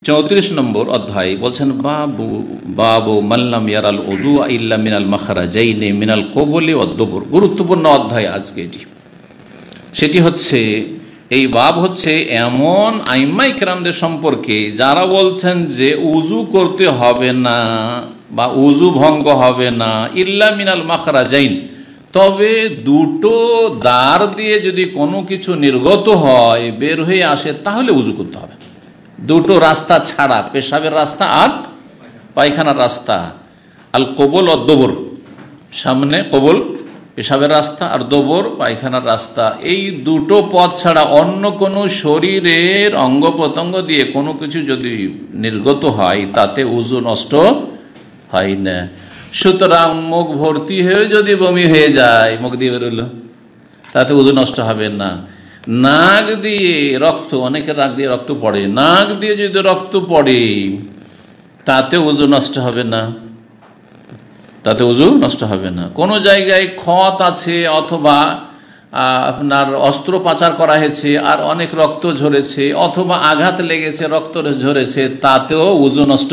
34 নম্বর অধ্যায় বলছেন বাবু বাবু মাল্লাম ইয়ারাল উযু ইল্লা মিনাল মাখরাজাইনি মিনাল কবলি ওয়াদ দুবুর। গুরুত্বপূর্ণ অধ্যায় আজকে এটি। সেটি হচ্ছে এই বাব হচ্ছে এমন আইম্মায়ে কেরামদের সম্পর্কে যারা বলছেন যে উযু করতে হবে না বা উযু ভঙ্গ হবে না ইল্লা মিনাল মাখরাজাইন, তবে দুটো দ্বার দিয়ে যদি কোনো কিছু নির্গত হয় বের হয়ে আসে তাহলে উযু করতে হবে। দুটো রাস্তা ছাড়া, পেশাবের রাস্তা আর পায়খানার রাস্তা, আল কবল ও দবর, সামনে কবল পেশাবের রাস্তা আর দবর পায়খানার রাস্তা, এই দুটো পথ ছাড়া অন্য কোনো শরীরের অঙ্গ প্রত্যঙ্গ দিয়ে কোনো কিছু যদি নির্গত হয় তাতে উযু নষ্ট হয় না। সুতরাং মুখ ভর্তি হয়ে যদি বমি হয়ে যায়, মুখ দিয়ে বেরোলো, তাতে উযু নষ্ট হবে না। নাক দিয়ে রক্ত, অনেকের নাক দিয়ে রক্ত পড়ে, নাক দিয়ে যদি রক্ত পড়ে তাতে উযু নষ্ট হবে না, তাতে উযু নষ্ট হবে না। কোনো জায়গায় ক্ষত আছে অথবা আপনার অস্ত্রোপচার করা হয়েছে আর অনেক রক্ত ঝরেছে অথবা আঘাত লেগেছে রক্ত ঝরেছে, তাতেও উযু নষ্ট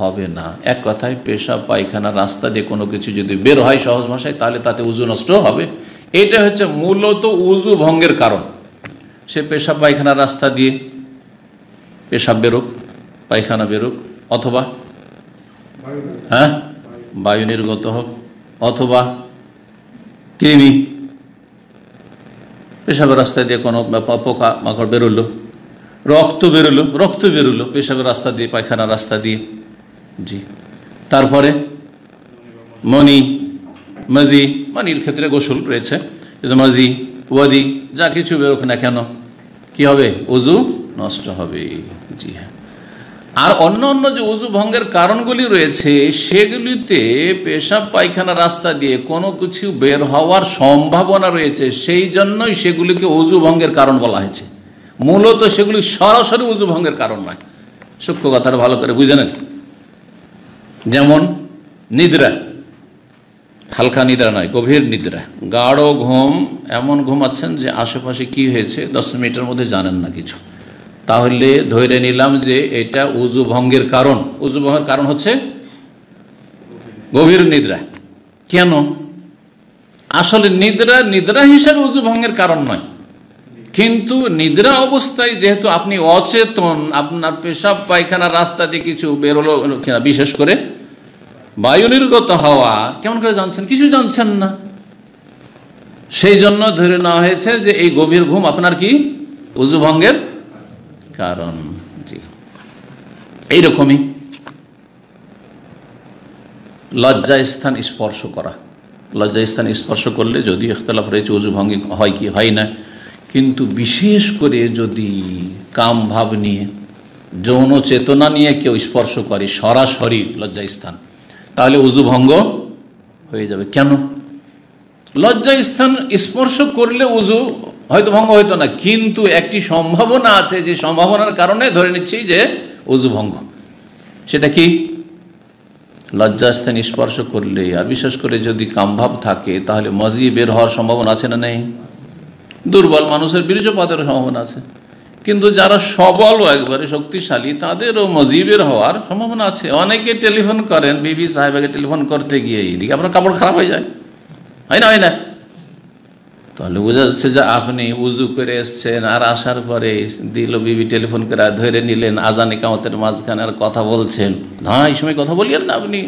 হবে না। এক কথায় পেশাব পায়খানার রাস্তা দিয়ে কোনো কিছু যদি বের হয় সহজ ভাষায়, তাহলে তাতে উযু নষ্ট হবে। এটা হচ্ছে মূলত উযু ভঙ্গের কারণ। সে পেশাব পায়খানার রাস্তা দিয়ে পেশাব বেরোক, পায়খানা বেরোক, অথবা বায়ু নির্গত হোক, অথবা কৃমি, পেশাবের রাস্তা দিয়ে কোনো পোকা মাকড় বেরোলো, রক্ত বেরোলো পেশাবের রাস্তা দিয়ে পায়খানার রাস্তা দিয়ে, জি। তারপরে মনি, মাজি, মানির ক্ষেত্রে গোসল রয়েছে, মাজি ওয়াদি যা কিছু বেরোক না কেন কি হবে? উযু নষ্ট হবে, জি হ্যাঁ। আর অন্য অন্য যে উযু ভঙ্গের কারণগুলি রয়েছে সেগুলিতে পেশাব পায়খানা রাস্তা দিয়ে কোনো কিছু বের হওয়ার সম্ভাবনা রয়েছে, সেই জন্যই সেগুলিকে উযু ভঙ্গের কারণ বলা হয়েছে। মূলত সেগুলি সরাসরি উযু ভঙ্গের কারণ নয়। সূক্ষ্ম কথাটা ভালো করে বুঝে নেন। যেমন নিদ্রা, হালকা নিদ্রা নয়, গভীর নিদ্রা, গাঢ় ঘুম, এমন ঘুমাচ্ছেন যে আশেপাশে কি হয়েছে 10 মিনিটের মধ্যে জানেন না কিছু, তাহলে ধরে নিলাম যে এটা উযু ভঙ্গের কারণ। উযু ভঙ্গের কারণ হচ্ছে গভীর নিদ্রা। কেন? আসলে নিদ্রা হিসাবে উযু ভঙ্গের কারণ নয়, কিন্তু নিদ্রা অবস্থায় যেহেতু আপনি অচেতন, আপনার পেশাব পায়খানার রাস্তা দিয়ে কিছু বেরোলো কিনা, বিশেষ করে বায়ু নির্গত হওয়া, কেমন করে জানছেন? কিছু জানছেন না, সেই জন্য ধরে নেওয়া হয়েছে যে এই গভীর ঘুম আপনার কি উযু ভঙ্গের কারণ, জি। এইরকমই লজ্জাস্থান স্পর্শ করা, লজ্জাস্থান স্পর্শ করলে যদি ইখতিলাফ রয়েছে উযু ভঙ্গ হয় কি হয় না, কিন্তু বিশেষ করে যদি কাম ভাব নিয়ে, যৌন চেতনা নিয়ে কেউ স্পর্শ করে সরাসরি লজ্জাস্থান, তাহলে উযু ভঙ্গ হয়ে যাবে। কেন? লজ্জাস্থান স্পর্শ করলে উযু হয়তো ভঙ্গ হইতো না, কিন্তু একটি সম্ভাবনা আছে, যে সম্ভাবনার কারণে ধরে নিচ্ছি যে উযু ভঙ্গ। সেটা কি? লজ্জাস্থান স্পর্শ করলে আর বিশেষ করে যদি কামভাব থাকে তাহলে মজি বের হওয়ার সম্ভাবনা আছে না নেই? দুর্বল মানুষের বীর্যপাতের সম্ভাবনা আছে, কিন্তু যারা সবল ও একবারে শক্তিশালী তাদেরও মজি বের হওয়ার সম্ভাবনা আছে। অনেকে টেলিফোন করেন, বিবি সাহেবাকে টেলিফোন করতে গিয়ে এদিকে আপনার কাপড় খারাপ হয়ে যায়, হয় না? তাহলে বোঝা যাচ্ছে যে আপনি উযু করে এসছেন আর আসার পরে দিল বিবি টেলিফোন করে ধরে নিলেন আজান ইকামতের মাঝখানে আর কথা বলছেন। না, এই সময় কথা বলিয়েন না আপনি।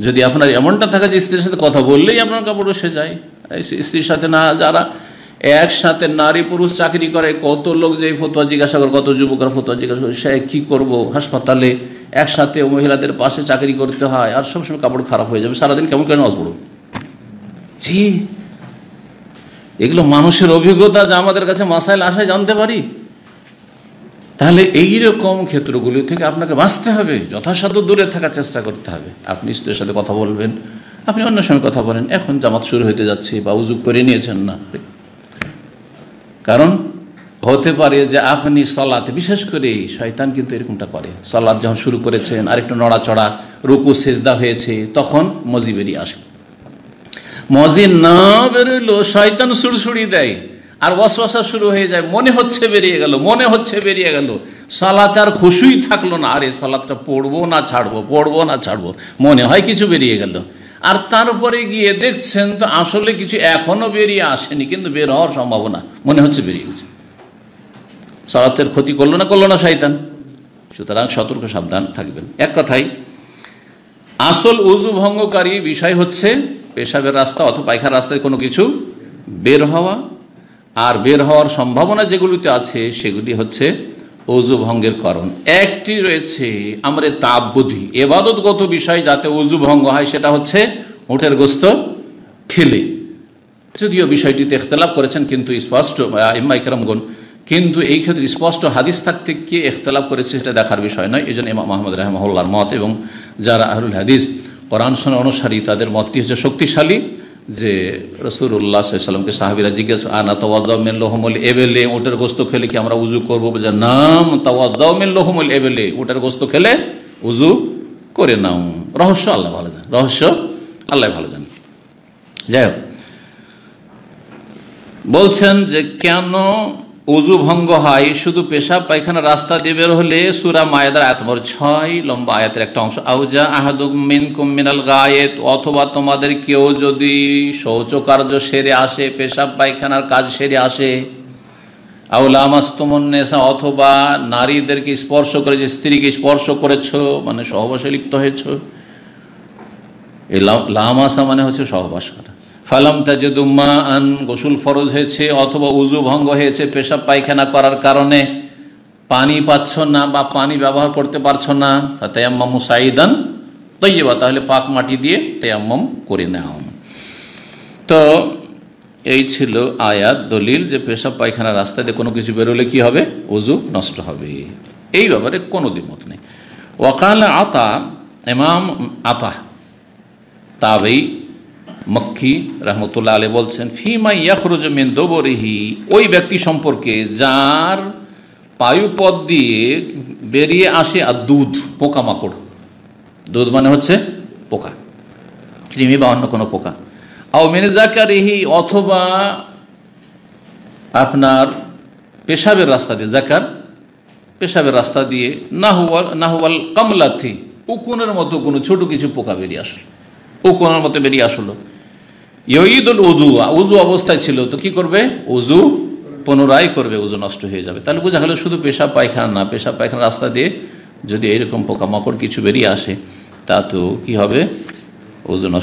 যদি আপনার এমনটা থাকে যে স্ত্রীর সাথে কথা বললেই আপনার কাপড় এসে যায়, স্ত্রীর সাথে না, যারা একসাথে নারী পুরুষ চাকরি করে, কত লোক যে ফতোয়া জিজ্ঞাসা করে, কত যুবকরা ফতোয়া জিজ্ঞাসা করে, সে কী করবো, হাসপাতালে একসাথে মহিলাদের পাশে চাকরি করতে হয় আর সবসময় কাপড় খারাপ হয়ে যাবে, সারাদিন কেমন করে নামাজ পড়ব? জি, এগুলো মানুষের অভিজ্ঞতা যা আমাদের কাছে মাসাইল আসায় জানতে পারি। তাহলে এইরকম ক্ষেত্রগুলি থেকে আপনাকে বাঁচতে হবে, যথাসাধ্য দূরে থাকার চেষ্টা করতে হবে। আপনি স্ত্রীর সাথে কথা বলবেন, আপনি অন্য সময় কথা বলেন, এখন জামাত শুরু হতে যাচ্ছে বা উযু করে নিয়েছেন না, কারণ হতে পারে যে আপনি সালাতে, বিশেষ করে শয়তান কিন্তু এরকমটা করে, সালাত যখন শুরু করেছেন আর একটু নড়াচড়া, রুকু সেজদা হয়েছে, তখন মজি বেরিয়ে আসে। মজি না বেরোলো শয়তান সুড়সুড়ি দেয় আর ওয়াসওয়াসা শুরু হয়ে যায়, মনে হচ্ছে বেরিয়ে গেল, সালাতে আর খুশুই থাকলো না, আরে সালাতটা পড়বো না ছাড়বো, মনে হয় কিছু বেরিয়ে গেল, আর তারপরে গিয়ে দেখছেন তো আসলে কিছু এখনো বেরিয়ে আসেনি, কিন্তু বের হওয়ার সম্ভাবনা মনে হচ্ছে বেরিয়ে গেছে। সালাতের ক্ষতি করলো না শয়তান। সুতরাং সতর্ক সাবধান থাকবেন। এক কথাই আসল উযু ভঙ্গকারী বিষয় হচ্ছে পেশাবের রাস্তা অথবা পায়খানার রাস্তায় কোনো কিছু বের হওয়া, আর বের হওয়ার সম্ভাবনা যেগুলিতে আছে সেগুলি হচ্ছে উযু ভঙ্গের কারণ। একটি রয়েছে আমরে তাআব্বুদি, ইবাদতগত বিষয় যাতে উযু ভঙ্গ হয়, সেটা হচ্ছে উটের গোশত খেলে। যদিও বিষয়টিতে ইখতিলাফ করেছেন কিন্তু স্পষ্ট আইম্মায়ে কেরামগণ, কিন্তু এই ক্ষেত্রে স্পষ্ট হাদিস থাকতে কি ইখতিলাফ করেছে সেটা দেখার বিষয় নয়। এই জন্য ইমাম আহমদ রাহিমাহুল্লাহর মত এবং যারা আহলুল হাদিস কোরআন সুন্নাহ অনুসারী তাদের মতটি হচ্ছে শক্তিশালী, যে রাসূলুল্লাহ সাল্লাল্লাহু আলাইহি ওয়াসাল্লামকে সাহাবীরা জিজ্ঞেস আনা তাওয়াদ্দাউ মিন লুহুমুল ইবলি, উটের গোশত খেলে কি আমরা উযু করব? বলে নাম তাওয়াদ্দাউ মিন লুহুমুল ইবলি, উটের গোশত খেলে উযু করে নাও। রহস্য আল্লাহ ভালো জানেন, আল্লাহ ভালো জানেন। যাই হোক, বলছেন যে কেন উযু ভঙ্গ হয় শুধু পেশাব পায়খানা রাস্তা দিয়ে বের হলে? সূরা মায়েদার আয়াত নম্বর 6 লম্বা আয়াতের একটা অংশ, আউজা আহাদুম মিনকুম মিনাল গায়েত, অথবা তোমাদের কেউ যদি শৌচকার্য সেরে আসে, পেশাব পায়খানার কাজ সেরে আসে, আও লামাসতুমুন নিসা, অথবা নারীদেরকে স্পর্শ করেছে, স্ত্রীকে স্পর্শ করেছো মানে সহবাসে লিপ্ত হয়েছো। এই লামাসা মানে হচ্ছে সহবাস করা। ফালাম তাজিদু মাআন, গোসল ফরজ হয়েছে অথবা উযু ভঙ্গ হয়েছে পেশাব পায়খানা করার কারণে, পানি পাচ্ছ না বা পানি ব্যবহার করতে পারছো না, ফাতায়াম্মামু সাইদান তাইয়্যিবা, তাহলে পাক মাটি দিয়ে তায়াম্মুম করে নাও। তো এই ছিল আয়াত দলিল যে পেশাব পায়খানা রাস্তা দিয়ে কোনো কিছু বেরোলে কি হবে? উযু নষ্ট হবে। এই ব্যাপারে কোনো দ্বিমত নেই। ওয়াকাল আতা, ইমাম আতা তাবেঈ মক্কি রহমতুল্লাহ আলাইহি বলছেন, ফিমা ইয়াখরুজু মিন দুবুরিহি, ওই ব্যক্তি সম্পর্কে যার পায়ুপথ দিয়ে বেরিয়ে আসে আর দুধ, পোকামাকড়, দুধ মানে হচ্ছে পোকা, কৃমি বা অন্য কোনো পোকা, আও মিন যাকারিহি, অথবা আপনার পেশাবের রাস্তা দিয়ে, যাকার পেশাবের রাস্তা দিয়ে, নাহুয়াল কামলাথি, উকুনের মতো কোনো ছোট কিছু পোকা বেরিয়ে আসলো, উকুনের মতো বেরিয়ে আসলো, ইউইদুল উযু, উযু অবস্থায় ছিল তো কি করবে? উযু পুনরায় করবে, উযু নষ্ট হয়ে যাবে। তাহলে বোঝা গেল শুধু পেশাব পায়খানা না, পেশাব পায়খানার রাস্তা দিয়ে যদি এইরকম পোকামাকড় কিছু বেরিয়ে আসে তা তো কি হবে? উযু নষ্ট।